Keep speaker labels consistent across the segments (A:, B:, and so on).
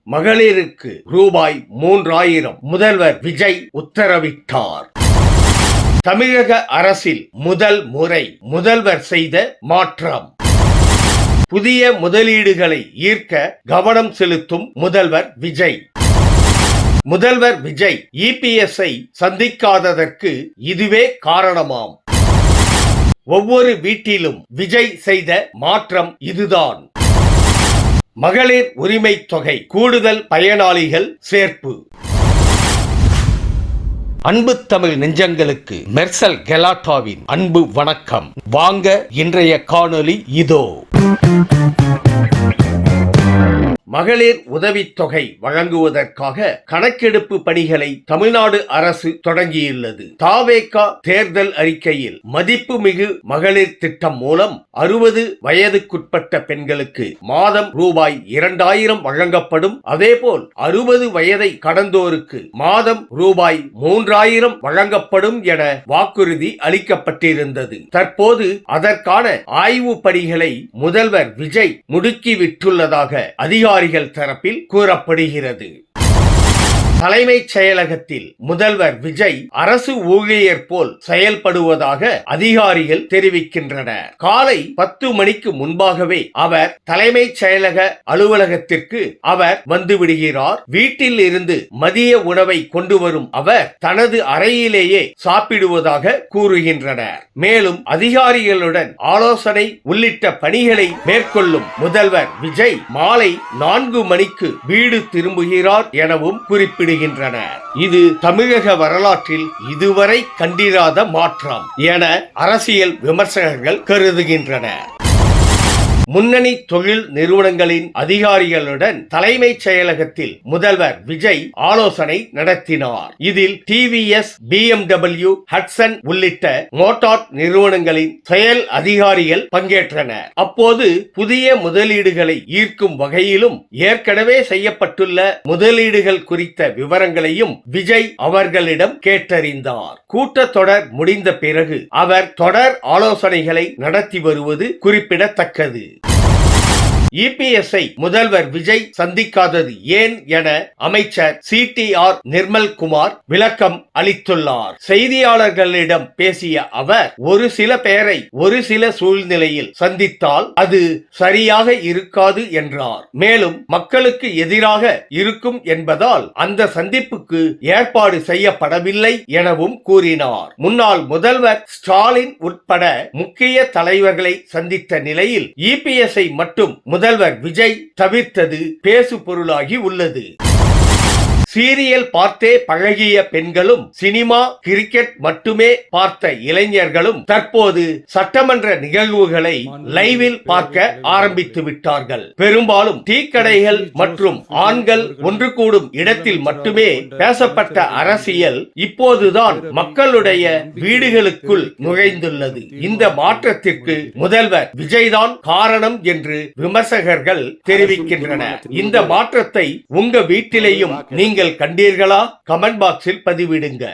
A: மகளிருக்கு ரூபாய் 3000 முதல்வர் விஜய் உத்தரவிட்டார். தமிழக அரசில் முதல் முறை முதல்வர் செய்த மாற்றம். புதிய முதலீடுகளை ஈர்க்க கவனம் செலுத்தும் முதல்வர் விஜய். முதல்வர் விஜய் இபிஎஸ்ஐ சந்திக்காததற்கு இதுவே காரணமாம். ஒவ்வொரு வீட்டிலும் விஜய் செய்த மாற்றம் இதுதான். மகளிர் உரிமை தொகை கூடுதல் பயனாளிகள் சேர்ப்பு. அன்பு தமிழ் நெஞ்சங்களுக்கு மெர்சல் கெலாட்டாவின் அன்பு வணக்கம். வாங்க இன்றைய காணொளி இதோ. மகளிர் உதவித்தொகை வழங்குவதற்காக கணக்கெடுப்பு பணிகளை தமிழ்நாடு அரசு தொடங்கியுள்ளது. தாவேகா தேர்தல் அறிக்கையில் மதிப்புமிகு மகளிர் திட்டம் மூலம் 60 வயதுக்குட்பட்ட பெண்களுக்கு மாதம் ரூபாய் 2000 வழங்கப்படும். அதேபோல் 60 வயதை கடந்தோருக்கு மாதம் ரூபாய் 3000 வழங்கப்படும் என வாக்குறுதி அளிக்கப்பட்டிருந்தது. தற்போது அதற்கான ஆய்வு பணிகளை முதல்வர் விஜய் முடுக்கிவிட்டுள்ளதாக அதிகாரிகள் தரப்பில் கூறப்படுகிறது. தலைமைச் செயலகத்தில் முதல்வர் விஜய் அரசு ஊழியர் போல் செயல்படுவதாக அதிகாரிகள் தெரிவிக்கின்றனர். காலை 10 மணிக்கு முன்பாகவே அவர் தலைமைச் செயலக அலுவலகத்திற்கு அவர் வந்துவிடுகிறார். வீட்டில் இருந்து மதிய உணவை கொண்டு வரும் அவர் தனது அறையிலேயே சாப்பிடுவதாக கூறுகின்றனர். மேலும் அதிகாரிகளுடன் ஆலோசனை உள்ளிட்ட பணிகளை மேற்கொள்ளும் முதல்வர் விஜய் மாலை 4 மணிக்கு வீடு திரும்புகிறார் எனவும் குறிப்பிட்டார். இது தமிழக வரலாற்றில் இதுவரை கண்டிராத மாற்றம் என அரசியல் விமர்சகர்கள் கருதுகின்றனர். முன்னணி தொழில் நிறுவனங்களின் அதிகாரிகளுடன் தலைமைச் செயலகத்தில் முதல்வர் விஜய் ஆலோசனை நடத்தினார். இதில் டிவிஎஸ், BMW, ஹட்சன் உள்ளிட்ட மோட்டார் நிறுவனங்களின் செயல் அதிகாரிகள் பங்கேற்றனர். அப்போது புதிய முதலீடுகளை ஈர்க்கும் வகையிலும் ஏற்கனவே செய்யப்பட்டுள்ள முதலீடுகள் குறித்த விவரங்களையும் விஜய் அவர்களிடம் கேட்டறிந்தார். கூட்டத்தொடர் முடிந்த பிறகு அவர் தொடர் ஆலோசனைகளை நடத்தி வருவது குறிப்பிடத்தக்கது. இபிஎஸ்ஐ முதல்வர் விஜய் சந்திக்காதது ஏன் என அமைச்சர் CTR நிர்மல்குமார் விளக்கம் அளித்துள்ளார். செய்தியாளர்களிடம் பேசிய அவர் ஒரு சில பேரை ஒரு சில சூழ்நிலையில் சந்தித்தால் அது சரியாக இருக்காது என்றார். மேலும் மக்களுக்கு எதிராக இருக்கும் என்பதால் அந்த சந்திப்புக்கு ஏற்பாடு செய்யப்படவில்லை எனவும் கூறினார். முன்னாள் முதல்வர் ஸ்டாலின் உட்பட முக்கிய தலைவர்களை சந்தித்த நிலையில் இபிஎஸ்ஐ மட்டும் முதல்வர் விஜய் தவிர்த்தது பேசு பொருளாகி உள்ளது. சீரியல் பார்த்தே பழகிய பெண்களும் சினிமா, கிரிக்கெட் மட்டுமே பார்த்த இளைஞர்களும் தற்போது சட்டமன்ற நிகழ்வுகளை லைவில் பார்க்க ஆரம்பித்து விட்டார்கள். பெரும்பாலும் டீ கடைகள் மற்றும் ஆண்கள் ஒன்று கூடும் இடத்தில் மட்டுமே பேசப்பட்ட அரசியல் இப்போதுதான் மக்களுடைய வீடுகளுக்குள் நுழைந்துள்ளது. இந்த மாற்றத்திற்கு முதல்வர் விஜய்தான் காரணம் என்று விமர்சகர்கள் தெரிவிக்கின்றனர். இந்த மாற்றத்தை உங்க வீட்டிலேயும் நீங்கள் கண்டீர்களா? கமெண்ட் பாக்ஸில் பதிவிடுங்க.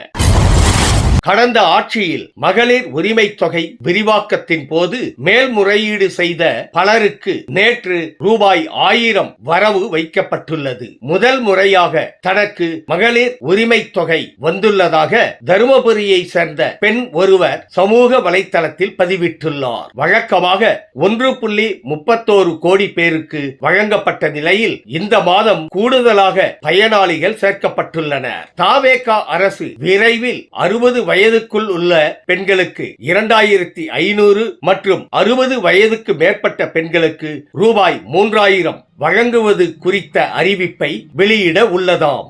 A: கடந்த ஆட்சியில் மகளிர் உரிமை தொகை விரிவாக்கத்தின் போது மேல்முறையீடு செய்த பலருக்கு நேற்று ரூபாய் 1000 வரவு வைக்கப்பட்டுள்ளது. முதல் முறையாக தனக்கு மகளிர் உரிமை தொகை வந்துள்ளதாக தருமபுரியை சேர்ந்த பெண் ஒருவர் சமூக வலைத்தளத்தில் பதிவிட்டுள்ளார். வழக்கமாக 1.31 கோடி பேருக்கு வழங்கப்பட்ட நிலையில் இந்த மாதம் கூடுதலாக பயனாளிகள் சேர்க்கப்பட்டுள்ளனர். தாவேகா அரசு விரைவில் 60 வயதுக்குள் உள்ள பெண்களுக்கு 2500 மற்றும் 60 வயதுக்கு மேற்பட்ட பெண்களுக்கு ரூபாய் 3000 வழங்குவது குறித்த அறிவிப்பை வெளியிட உள்ளதாம்.